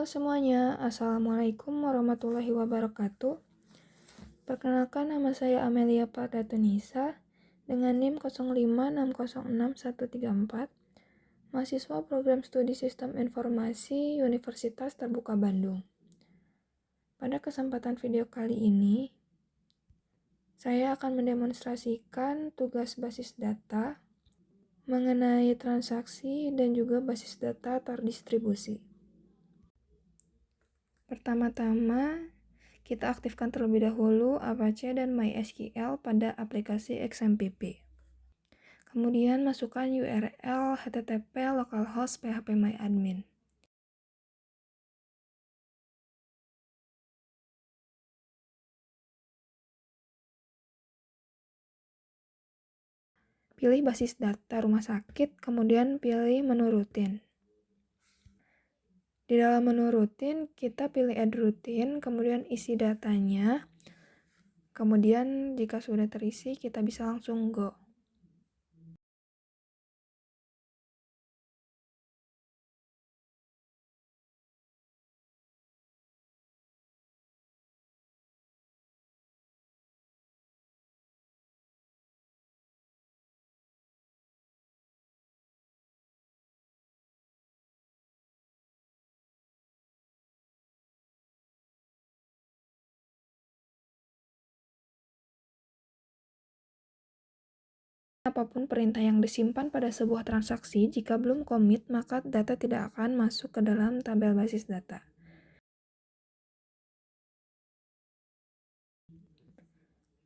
Halo semuanya, Assalamualaikum warahmatullahi wabarakatuh. Perkenalkan, nama saya Amelia Pardatunisa dengan NIM 05606134, mahasiswa program studi Sistem Informasi Universitas Terbuka Bandung. Pada kesempatan video kali ini, saya akan mendemonstrasikan tugas basis data mengenai transaksi dan juga basis data terdistribusi. Pertama-tama, kita aktifkan terlebih dahulu Apache dan MySQL pada aplikasi XMPP. Kemudian masukkan URL http localhost phpMyAdmin. Pilih basis data rumah sakit, kemudian pilih menu rutin. Di dalam menu rutin, kita pilih add rutin, kemudian isi datanya. Kemudian jika sudah terisi, kita bisa langsung go. Apapun perintah yang disimpan pada sebuah transaksi, jika belum commit, maka data tidak akan masuk ke dalam tabel basis data.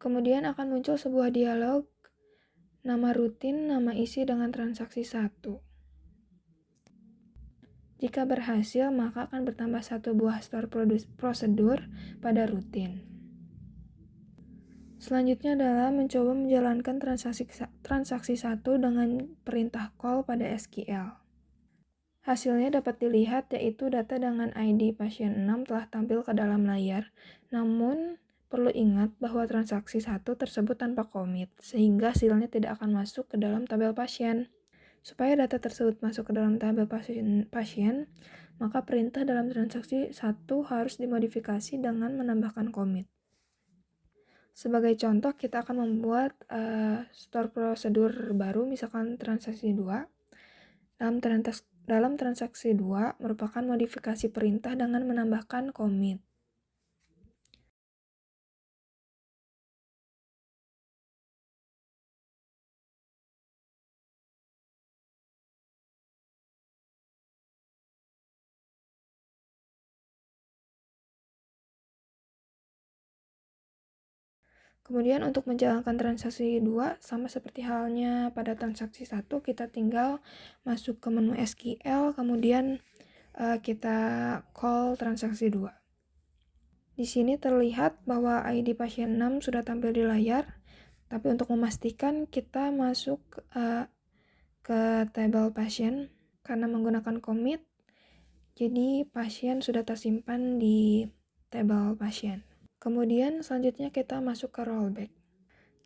Kemudian akan muncul sebuah dialog, nama rutin, nama isi dengan transaksi 1. Jika berhasil, maka akan bertambah satu buah store prosedur pada rutin. Selanjutnya adalah mencoba menjalankan transaksi 1 dengan perintah call pada SQL. Hasilnya dapat dilihat, yaitu data dengan ID pasien 6 telah tampil ke dalam layar. Namun, perlu ingat bahwa transaksi 1 tersebut tanpa commit, sehingga hasilnya tidak akan masuk ke dalam tabel pasien. Supaya data tersebut masuk ke dalam tabel pasien, maka perintah dalam transaksi 1 harus dimodifikasi dengan menambahkan commit. Sebagai contoh, kita akan membuat store prosedur baru, misalkan transaksi 2. Dalam transaksi 2 merupakan modifikasi perintah dengan menambahkan commit. Kemudian untuk menjalankan transaksi 2, sama seperti halnya pada transaksi 1, kita tinggal masuk ke menu SQL, kemudian kita call transaksi 2. Di sini terlihat bahwa ID pasien 6 sudah tampil di layar, tapi untuk memastikan kita masuk ke tabel pasien karena menggunakan commit, jadi pasien sudah tersimpan di tabel pasien. Kemudian selanjutnya kita masuk ke rollback.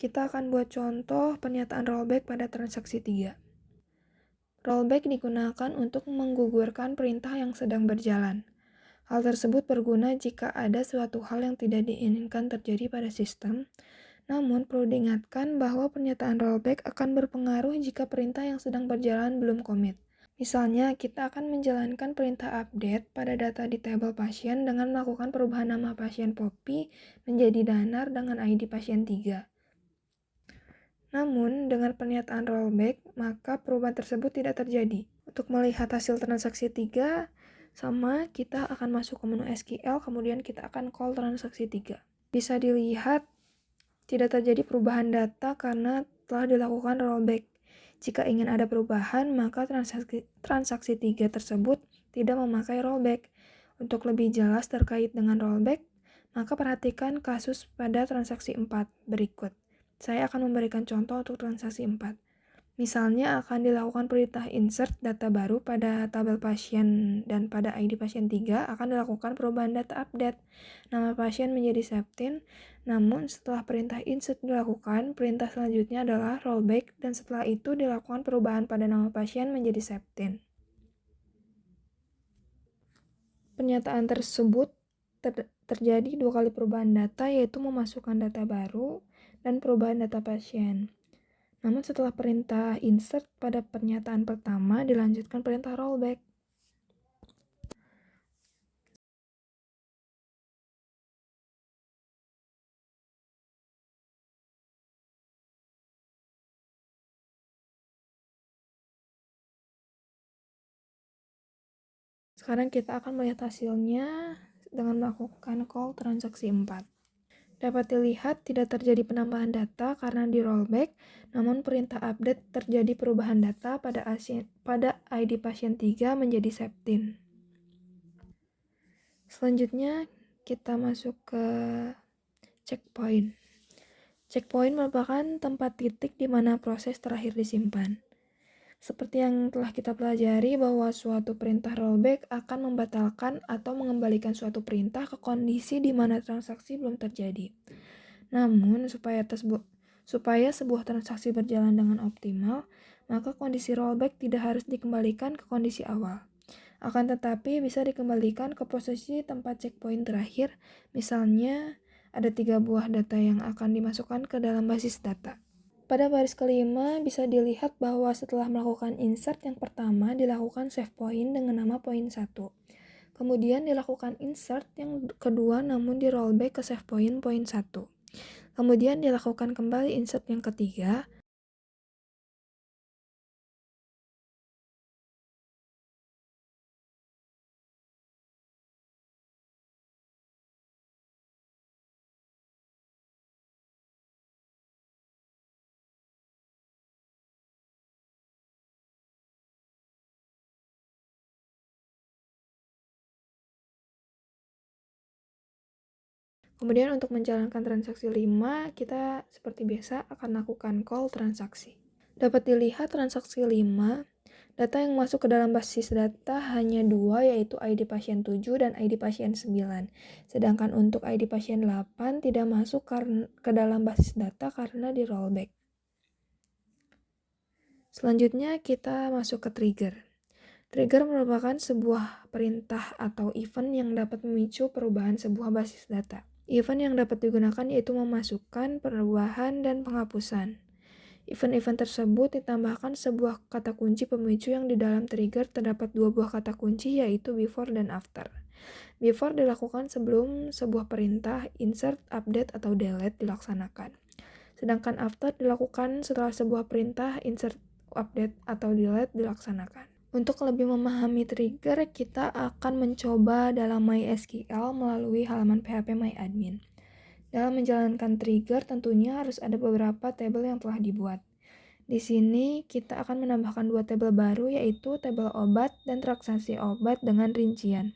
Kita akan buat contoh pernyataan rollback pada transaksi 3. Rollback digunakan untuk menggugurkan perintah yang sedang berjalan. Hal tersebut berguna jika ada suatu hal yang tidak diinginkan terjadi pada sistem. Namun perlu diingatkan bahwa pernyataan rollback akan berpengaruh jika perintah yang sedang berjalan belum commit. Misalnya, kita akan menjalankan perintah update pada data di tabel pasien dengan melakukan perubahan nama pasien Poppy menjadi Danar dengan ID pasien 3. Namun, dengan pernyataan rollback, maka perubahan tersebut tidak terjadi. Untuk melihat hasil transaksi 3, sama kita akan masuk ke menu SQL, kemudian kita akan call transaksi 3. Bisa dilihat, tidak terjadi perubahan data karena telah dilakukan rollback. Jika ingin ada perubahan, maka transaksi 3 tersebut tidak memakai rollback. Untuk lebih jelas terkait dengan rollback, maka perhatikan kasus pada transaksi 4 berikut. Saya akan memberikan contoh untuk transaksi 4. Misalnya akan dilakukan perintah insert data baru pada tabel pasien dan pada ID pasien 3 akan dilakukan perubahan data update. Nama pasien menjadi Septin, namun setelah perintah insert dilakukan, perintah selanjutnya adalah rollback dan setelah itu dilakukan perubahan pada nama pasien menjadi Septin. Pernyataan tersebut terjadi 2 kali perubahan data, yaitu memasukkan data baru dan perubahan data pasien. Namun setelah perintah insert pada pernyataan pertama, dilanjutkan perintah rollback. Sekarang kita akan melihat hasilnya dengan melakukan call transaksi 4. Dapat dilihat tidak terjadi penambahan data karena di rollback, namun perintah update terjadi perubahan data pada ID pasien 3 menjadi Septin. Selanjutnya kita masuk ke checkpoint. Checkpoint merupakan tempat titik di mana proses terakhir disimpan. Seperti yang telah kita pelajari bahwa suatu perintah rollback akan membatalkan atau mengembalikan suatu perintah ke kondisi di mana transaksi belum terjadi. Namun, supaya sebuah transaksi berjalan dengan optimal, maka kondisi rollback tidak harus dikembalikan ke kondisi awal. Akan tetapi bisa dikembalikan ke posisi tempat checkpoint terakhir, misalnya ada 3 buah data yang akan dimasukkan ke dalam basis data. Pada baris kelima, bisa dilihat bahwa setelah melakukan insert yang pertama, dilakukan save point dengan nama point 1. Kemudian dilakukan insert yang kedua namun di rollback ke save point 1. Kemudian dilakukan kembali insert yang ketiga. Kemudian untuk menjalankan transaksi 5, kita seperti biasa akan lakukan call transaksi. Dapat dilihat transaksi 5, data yang masuk ke dalam basis data hanya 2, yaitu ID pasien 7 dan ID pasien 9. Sedangkan untuk ID pasien 8 tidak masuk ke dalam basis data karena di rollback. Selanjutnya kita masuk ke trigger. Trigger merupakan sebuah perintah atau event yang dapat memicu perubahan sebuah basis data. Event yang dapat digunakan yaitu memasukkan, perubahan, dan penghapusan. Event-event tersebut ditambahkan sebuah kata kunci pemicu yang di dalam trigger terdapat 2 buah kata kunci yaitu before dan after. Before dilakukan sebelum sebuah perintah insert, update, atau delete dilaksanakan. Sedangkan after dilakukan setelah sebuah perintah insert, update, atau delete dilaksanakan. Untuk lebih memahami trigger, kita akan mencoba dalam MySQL melalui halaman PHP MyAdmin. Dalam menjalankan trigger, tentunya harus ada beberapa tabel yang telah dibuat. Di sini, kita akan menambahkan 2 tabel baru, yaitu tabel obat dan transaksi obat dengan rincian.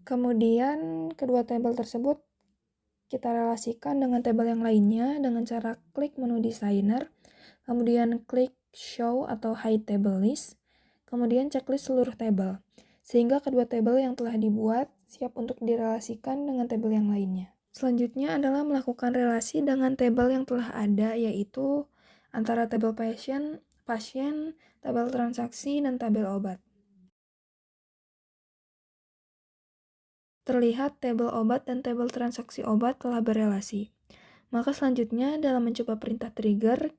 Kemudian, kedua tabel tersebut kita relasikan dengan tabel yang lainnya dengan cara klik menu designer, kemudian klik show atau hide table list, kemudian checklist seluruh tabel, sehingga kedua tabel yang telah dibuat siap untuk direlasikan dengan tabel yang lainnya. Selanjutnya adalah melakukan relasi dengan tabel yang telah ada, yaitu antara tabel pasien, tabel transaksi, dan tabel obat. Terlihat tabel obat dan tabel transaksi obat telah berelasi. Maka selanjutnya dalam mencoba perintah trigger,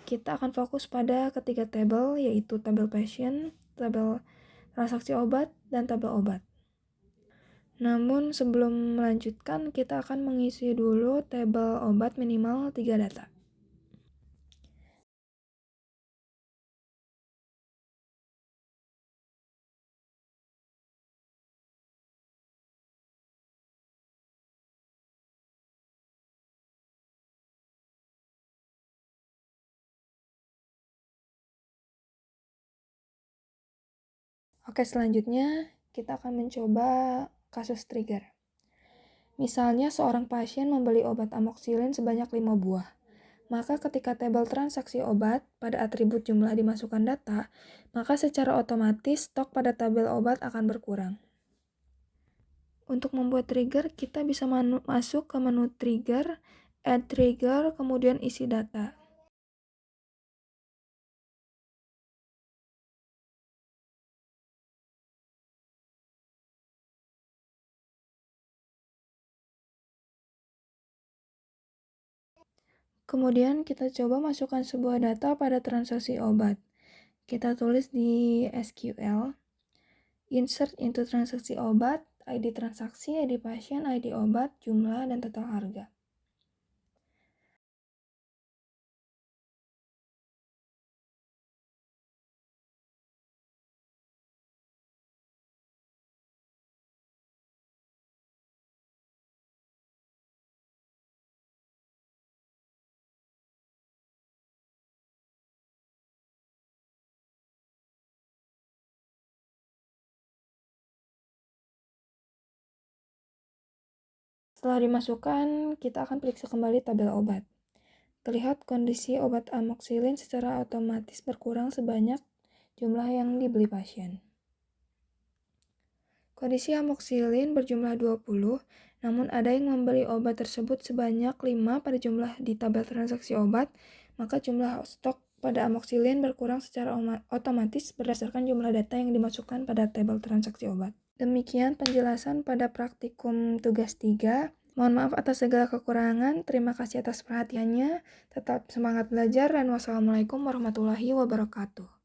kita akan fokus pada ketiga tabel, yaitu tabel pasien, tabel transaksi obat, dan tabel obat. Namun sebelum melanjutkan, kita akan mengisi dulu tabel obat minimal 3 data. Oke, selanjutnya kita akan mencoba kasus trigger. Misalnya seorang pasien membeli obat amoxicillin sebanyak 5 buah. Maka ketika tabel transaksi obat pada atribut jumlah dimasukkan data, maka secara otomatis stok pada tabel obat akan berkurang. Untuk membuat trigger, kita bisa masuk ke menu trigger, add trigger, kemudian isi data. Kemudian kita coba masukkan sebuah data pada transaksi obat. Kita tulis di SQL, insert into transaksi obat, ID transaksi, ID pasien, ID obat, jumlah, dan total harga. Setelah dimasukkan, kita akan periksa kembali tabel obat. Terlihat kondisi obat amoxicillin secara otomatis berkurang sebanyak jumlah yang dibeli pasien. Kondisi amoxicillin berjumlah 20, namun ada yang membeli obat tersebut sebanyak 5 pada jumlah di tabel transaksi obat, maka jumlah stok pada amoxicillin berkurang secara otomatis berdasarkan jumlah data yang dimasukkan pada tabel transaksi obat. Demikian penjelasan pada praktikum tugas 3. Mohon maaf atas segala kekurangan. Terima kasih atas perhatiannya. Tetap semangat belajar dan wassalamualaikum warahmatullahi wabarakatuh.